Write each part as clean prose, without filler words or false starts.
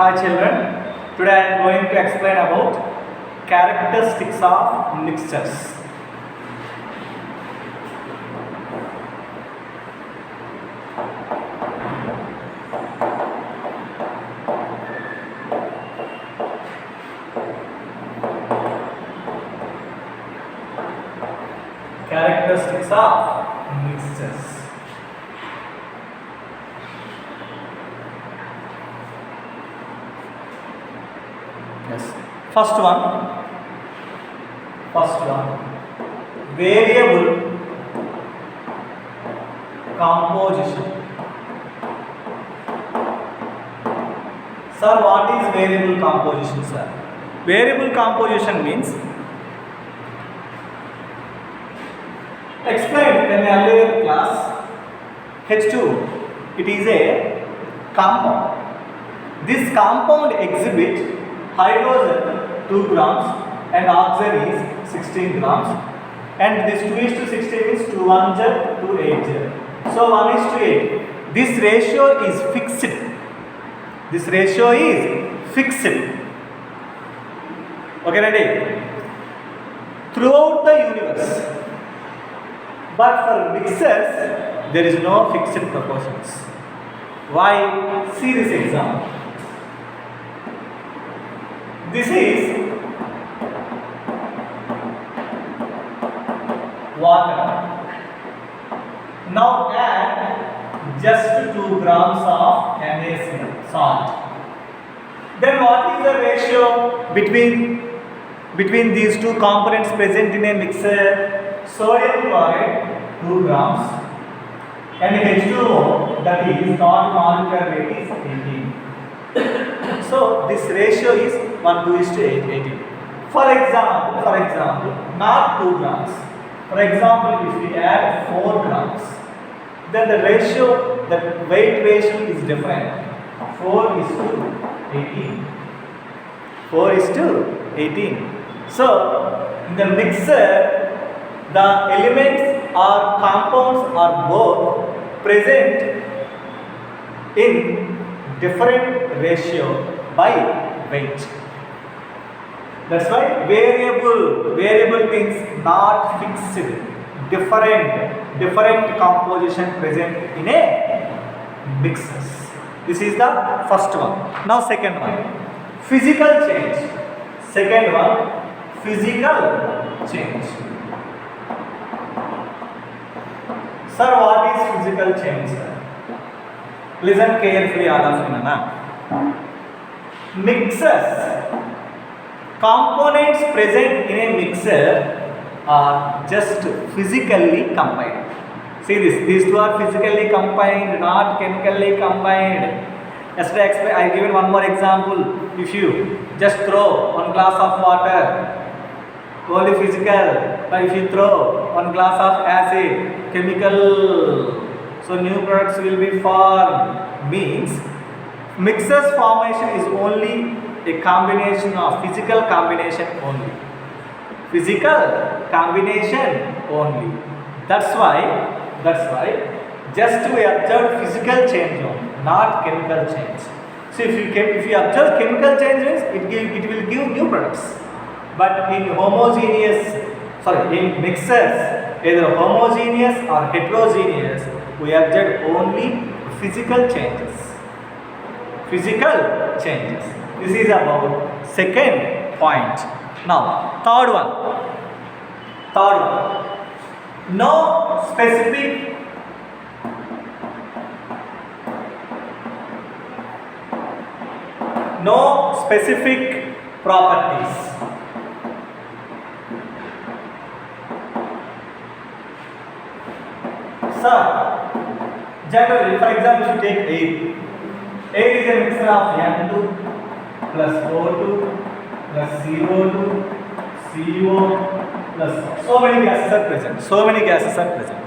Hi children, today I am going to explain about characteristics of mixtures. Characteristics of mixtures. Yes. First one, variable composition. Sir, what is variable composition, sir? Variable composition means explained in earlier class. H2, it is a compound. This compound exhibits hydrogen 2 grams and oxygen is 16 grams, and this 2:16 is 2 1 2 8. So 1:8. This ratio is fixed. This ratio is fixed. Okay, ready? Throughout the universe. But for mixers, there is no fixed proportions. Why? See this example. This is water. Now add just 2 grams of NaCl, salt. Then what is the ratio between these two components present in a mixer? Sodium chloride 2 grams and H2O, that is non-molecular weight is 18. So this ratio is 1:18. For example, not 2 grams. For example, if we add 4 grams, then the ratio, the weight ratio is different. 4:18. 4:18. So in the mixer, the elements or compounds are both present in different ratio by weight. That's why variable means not fixed, different composition present in a mixers. This is the first one. Now second one, physical change. Second one, physical change. Sir, what is physical change, sir? Listen carefully, all of you, na. Mixers, components present in a mixer are just physically combined. See this, these two are physically combined, not chemically combined. Yesterday I given one more example. If you just throw one glass of water, only physical, but if you throw one glass of acid, chemical, so new products will be formed. Means mixers formation is only a combination of physical combination only. Physical combination only. That's why just we observe physical change only, not chemical change. So if you observe chemical changes, it will give new products. But in mixers, either homogeneous or heterogeneous, we observe only physical changes. Physical changes. This is about second point. Now, third one. No specific properties. Sir, generally, for example, if you take air. Air is a mixture of N2 plus O2 plus CO2, CO plus so many gases are present.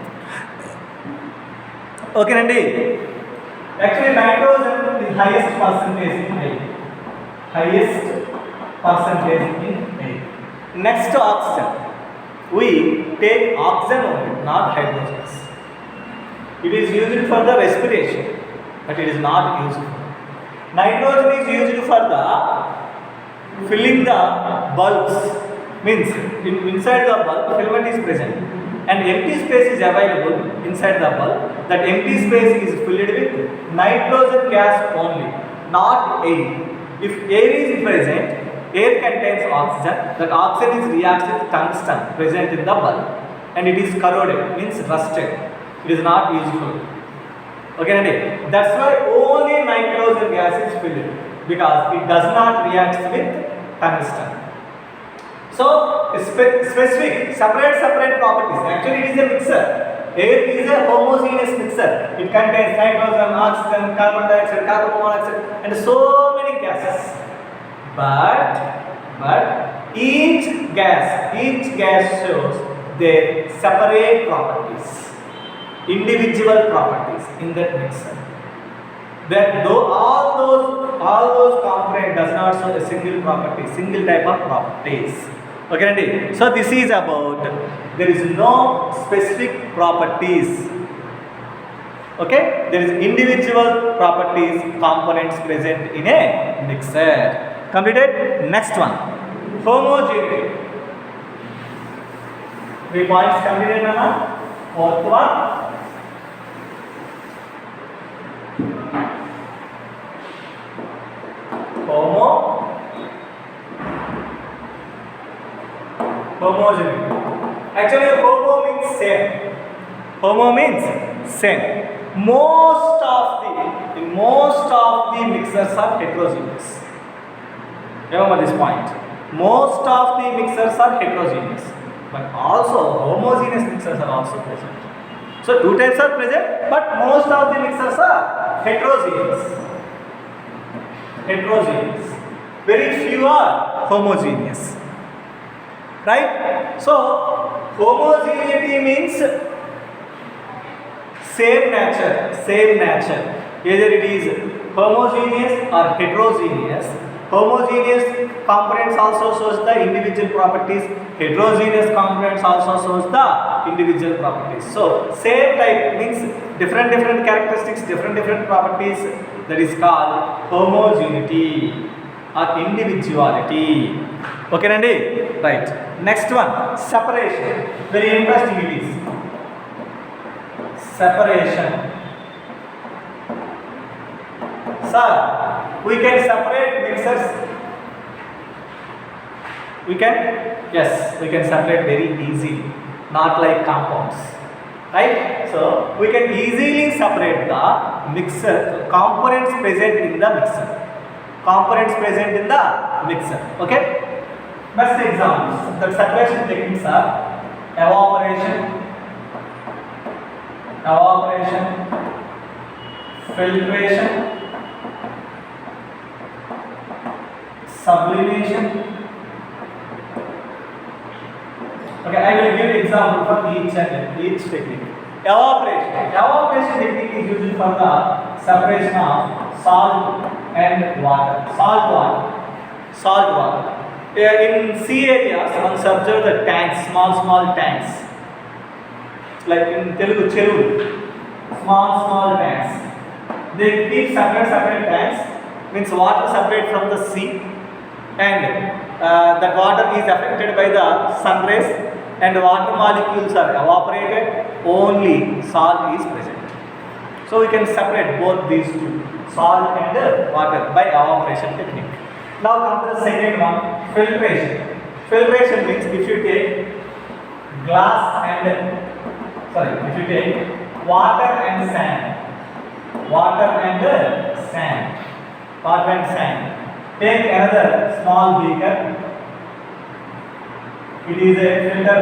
Okay, Nandi. Actually, nitrogen is highest percentage in air. Next to oxygen, we take oxygen only, not hydrogens. It is used for the respiration, but it is not used for. Nitrogen is used for the filling the bulbs, means inside the bulb filament is present and empty space is available inside the bulb. That empty space is filled with nitrogen gas only, not air. If air is present, air contains oxygen. That oxygen is reacts with tungsten present in the bulb and it is corroded, means rusted. It is not useful. Okay, Andy? That's why only nitrogen gas is filled, because it does not react with tungsten. So specific separate properties. Actually, it is a mixer. Air is a homogeneous mixer. It contains nitrogen, oxygen, carbon dioxide, carbon monoxide, and so many gases. But each gas shows their separate properties, individual properties in that mixer. That though all those components does not show a single property, single type of properties. Okay, Andy? So this is about there is no specific properties. Okay, there is individual properties, components present in a mixer. Completed. Next one, homogeneity. 3 points completed, Nana. Fourth one, homogeneity. Actually, homo means same. Homo means same. Most of the mixers are heterogeneous. Remember this point. Most of the mixers are heterogeneous, but also homogeneous mixers are also present. So two types are present, but most of the mixers are heterogeneous. Very few are homogeneous. Right? So homogeneity means same nature. Either it is homogeneous or heterogeneous. Homogeneous components also shows the individual properties. Heterogeneous components also shows the individual properties. So same type means different characteristics, different properties. That is called homogeneity or individuality. Okay, Nandi? Right. Next one, separation. Very interesting it is. Separation. Sir, we can separate mixers. We can? Yes, we can separate very easily. Not like compounds. Right? So, we can easily separate the mixer, components present in the mixer. Okay? Best examples. The separation techniques are evaporation, filtration, sublimation. Okay, I will give example for each technique. Evaporation technique is used for the separation of salt and water. Salt water. In sea areas, one observe the tanks, small tanks. Like in Telugu, cheruvu, small tanks. They keep separate tanks. Means water separate from the sea, and that water is affected by the sun rays, and water molecules are evaporated. Only salt is present. So we can separate both these two, salt and water, by evaporation technique. Now come to the second one, filtration. Filtration means if you take water and sand, take another small beaker. It is a filter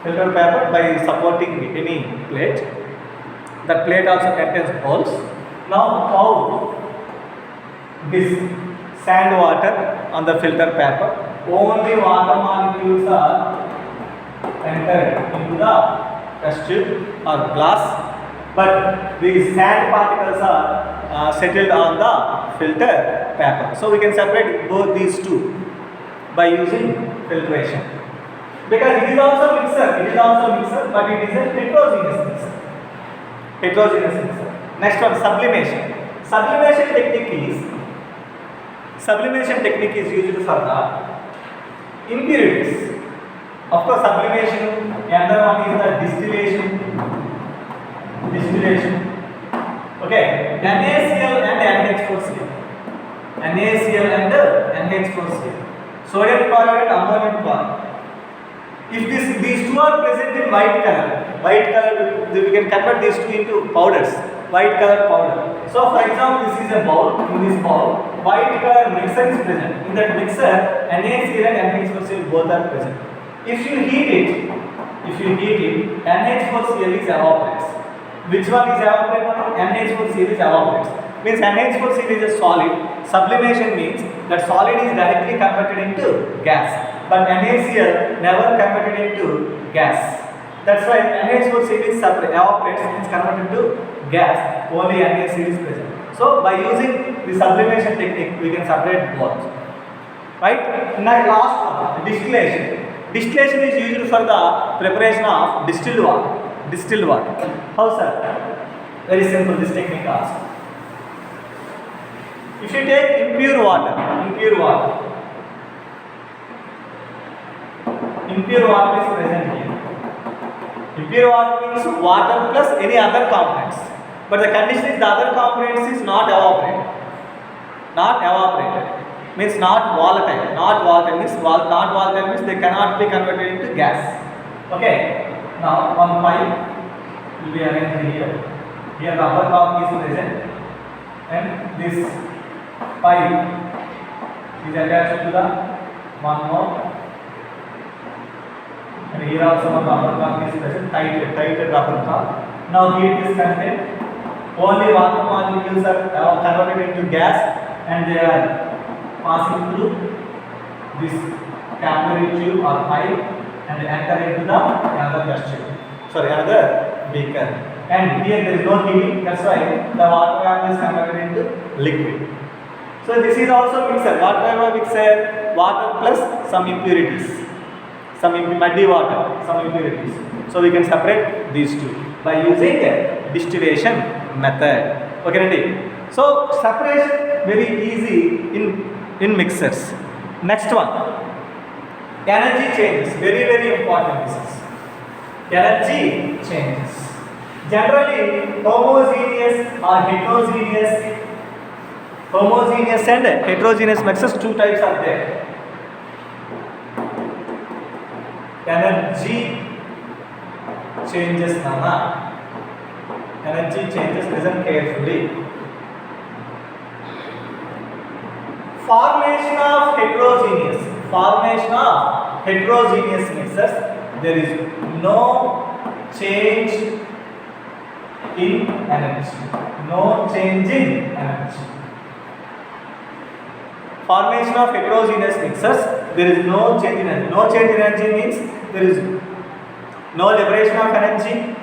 paper by supporting any plate. That plate also contains holes. Now pour this sand water on the filter paper. Only water molecules are entered into the test tube or glass, but these sand particles are settled on the filter paper. So we can separate both these two by using filtration. Because it is also mixer, but it is a heterogeneous mixer. Next one, sublimation. Sublimation technique is used for the impurities. Of course, sublimation, another one is the distillation. Okay, NaCl and NH4Cl. NaCl and NH4Cl. Sodium chloride and ammonium chloride. If these two are present in white color, we can convert these two into powders. White color powder. So, for example, this is a bowl. In this bowl, white color mixer is present. In that mixer, NaCl and NH4Cl both are present. If you heat it, NH4Cl is evaporates. Which one is evaporated? NH4Cl is evaporates. Means NH4Cl is a solid. Sublimation means that solid is directly converted into gas. But NaCl never converted into gas. That's why NH4Cl is evaporates, means converted to gas. Only NaCl is present. So by using the sublimation technique, we can separate both. Right? Now last one, distillation. Distillation is used for the preparation of distilled water. How, sir? Very simple, this technique asked. If you take impure water is present here. Impure water means water plus any other components. But the condition is the other components is not evaporated. Means not volatile. Not volatile means they cannot be converted into gas. Okay. Now one pipe will be arranged here. Here the upper cork is present, and this pipe is attached to the one more. And here also one rubber cork is present, tighter rubber cork. Now heat is contained. Only water molecules are converted into gas, and they are passing through this capillary tube or pipe and enter into the another beaker. And here there is no heating. That's why the water vapor is converted into liquid. So this is also mixer. What type of mixer? Water plus some impurities. Muddy water, some impurities. So we can separate these two by using a distillation method. Okay, ready? So separation very easy in mixers. Next one, energy changes. Very important. This is energy changes. Generally, homogeneous and heterogeneous mixers, two types are there. Energy changes, listen carefully. Formation of heterogeneous mixers, there is no change in energy. Formation of heterogeneous mixers, there is no change in energy. No change in energy means there is no liberation of energy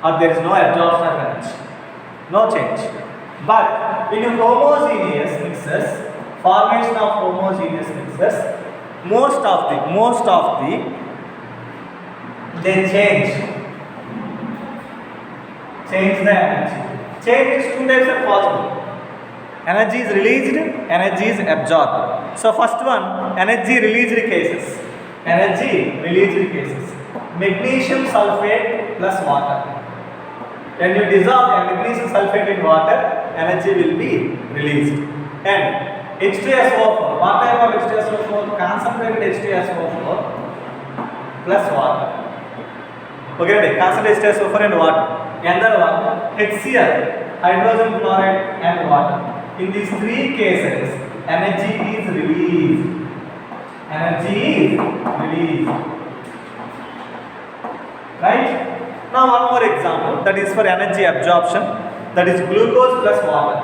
or there is no absorption of energy. No change. But in homogeneous mixers, formation of homogeneous mixers, most of the they change the energy. Change means two types are possible. Energy is released, energy is absorbed. So first one, energy released cases. Magnesium sulfate plus water. When you dissolve a magnesium sulfate in water, energy will be released. And H2SO4, what type of H2SO4? Concentrated H2SO4 plus water. Okay, concentrated H2SO4 and water. Another one, HCl, hydrogen chloride and water. In these three cases, energy is released. Right? Now one more example, that is for energy absorption, that is glucose plus water.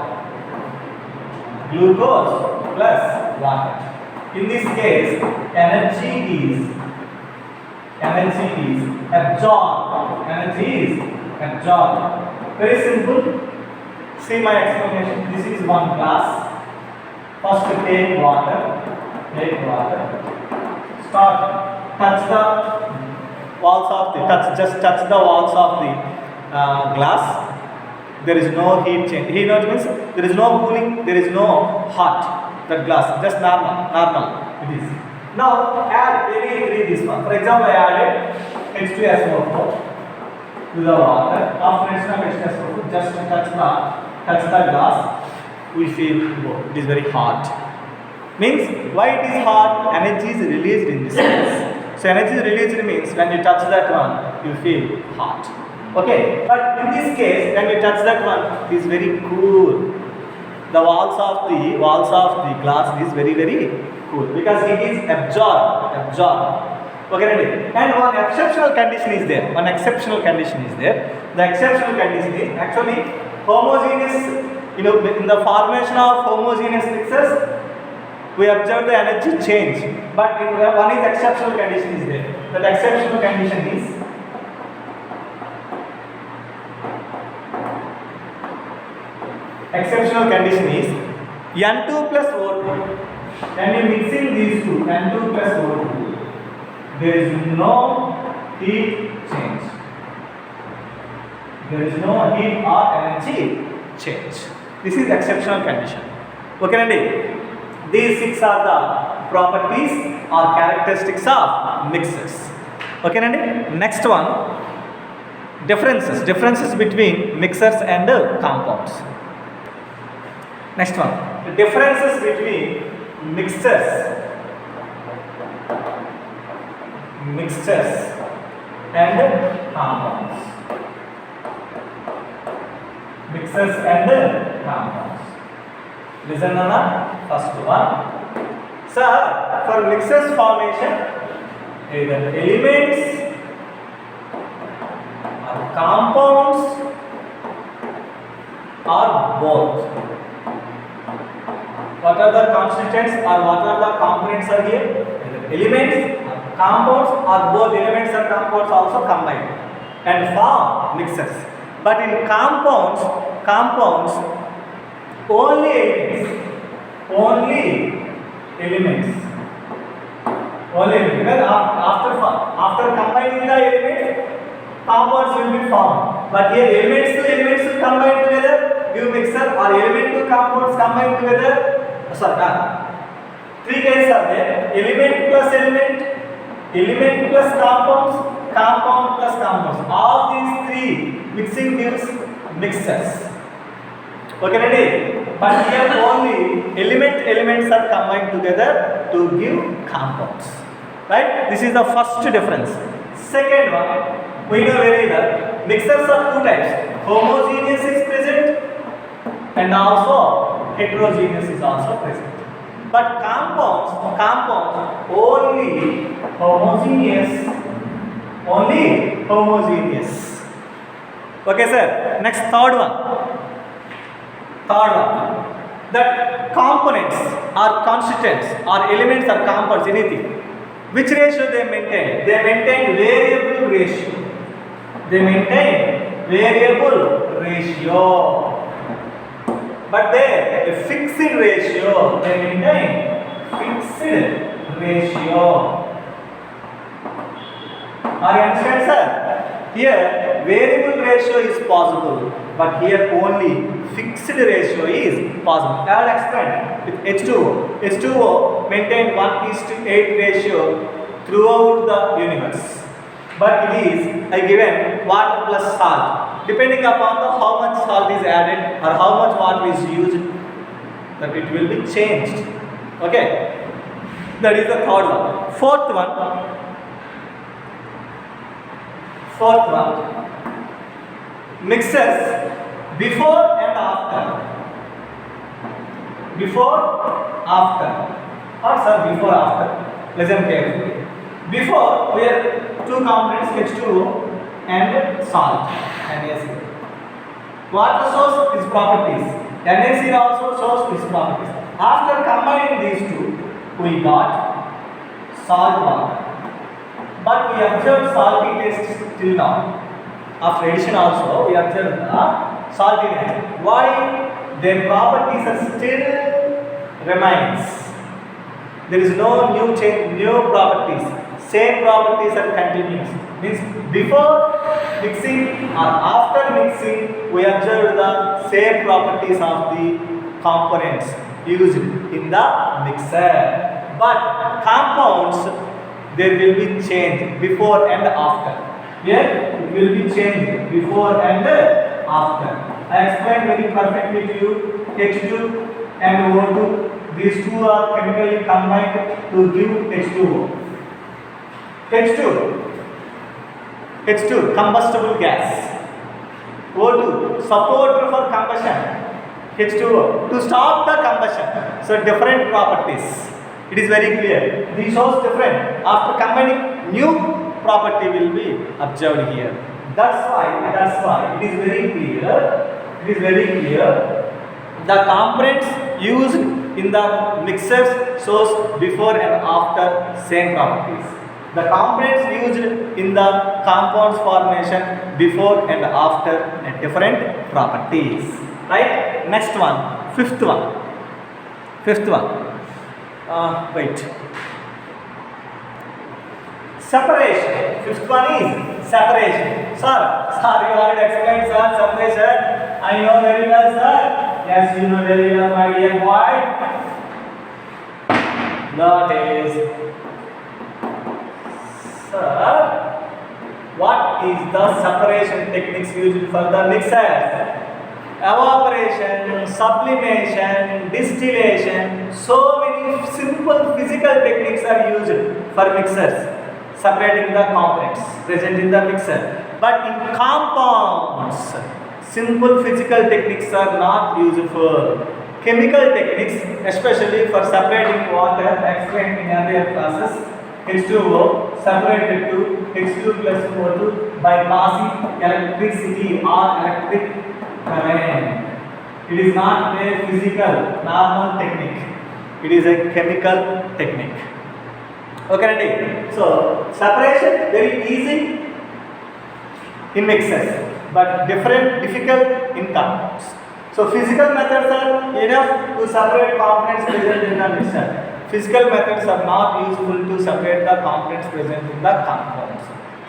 In this case, energy is absorbed. Very simple. See my explanation. This is one glass. First take water. Start. Touch the walls of the glass. there is no heat change. Heat not means there is no cooling, there is no hot. That glass, just normal it is. Now add any this one. For example, I added H2SO4 to the water. After H2SO4, just touch the glass, we feel oh, it is very hot. Means why it is hot? Energy is released in this case. So energy is released means when you touch that one, you feel hot. Okay, but in this case, when you touch that one, it is very cool. The walls of the glass is very cool because it is absorbed. Okay, ready? And one exceptional condition is there. The exceptional condition is actually homogeneous. In the formation of homogeneous mixtures, we observe the energy change. But one is exceptional condition is there. That exceptional condition is N2 plus O2. When you mixing these two, N2 plus O2, there is no heat change. There is no heat or energy change. This is exceptional condition. Okay, Randy? These 6 are the properties or characteristics of mixers. Okay, Randy? Next one, differences between mixers and compounds. Next one, the differences between mixers and compounds. Mixers and compounds. Listen to the first one. Sir, for mixers formation, either elements or compounds or both. What are the constituents or what are the components are here? Elements, compounds or both elements and compounds also combined and form mixers. But in compounds only elements. Because after combining the elements, compounds will be formed. But here elements to elements will combine together, give mixer, or element to compounds combine together. Three cases are there: element plus compounds, compound plus compounds. All these three mixing gives mixers. Okay, ready? But here only elements are combined together to give compounds. Right? This is the first difference. Second one, we know very well, mixers are two types. Homogeneous is present and also heterogeneous is also present. But compounds only homogeneous. Okay, sir. Next, third one. That components or constituents or elements or compounds, anything. Which ratio they maintain? They maintain variable ratio. But a fixed ratio. They maintain fixed ratio. Are you understand, sir? Here variable ratio is possible, but here only fixed ratio is possible. I will explain with H2O. H2O maintained 1:8 ratio throughout the universe. But it is given water plus salt. Depending upon how much salt is added or how much water is used, that it will be changed. Okay, that is the third one. Fourth one, mixers before and after. What, sir? Before, after. Listen carefully. Before, we have two components, H2O and salt, NaCl. Water source is properties. NaCl also shows its properties. After combining these two, we got salt water. But we observed salty taste till now. After addition also, we observed the saltiness. Why? Their properties are still remains. There is no new change, new properties. Same properties are continuous. Means Before mixing or after mixing, we observe the same properties of the components used in the mixer. But compounds, there will be change before and after. Here it will be changed before and after. I explained very perfectly to you. H2 and O2, these two are chemically combined to give H2O. H2 combustible gas. O2 supporter for combustion. H2O to stop the combustion. So different properties. It is very clear. These shows different. After combining, new property will be observed here. That's why it is very clear. It is very clear. The components used in the mixers shows before and after same properties. The components used in the compounds formation before and after different properties. Right? Next one, fifth one. Wait. Separation. Fifth one is separation. Sir, you already explained, sir, separation. I know very well, sir. Yes, you know very well, my dear boy. That is, sir, what is the separation techniques used for the mixers? Evaporation, sublimation, distillation, so many simple physical techniques are used for mixers, separating the components present in the mixer. But in compounds, simple physical techniques are not useful. Chemical techniques, especially for separating water, explained in earlier classes, H2O separated to H2 plus O2 by passing electricity or electric current. It is not a physical, normal technique. It is a chemical technique. Okay, ready? So, separation very easy in mixers, but difficult in compounds. So, physical methods are enough to separate components present in the mixer. Physical methods are not useful to separate the components present in the compounds.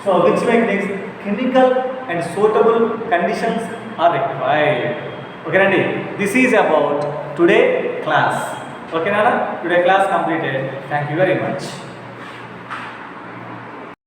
So, which makes chemical and suitable conditions are required. Okay, Randy? This is about today class. Okay, Nana? Today class completed. Thank you very much.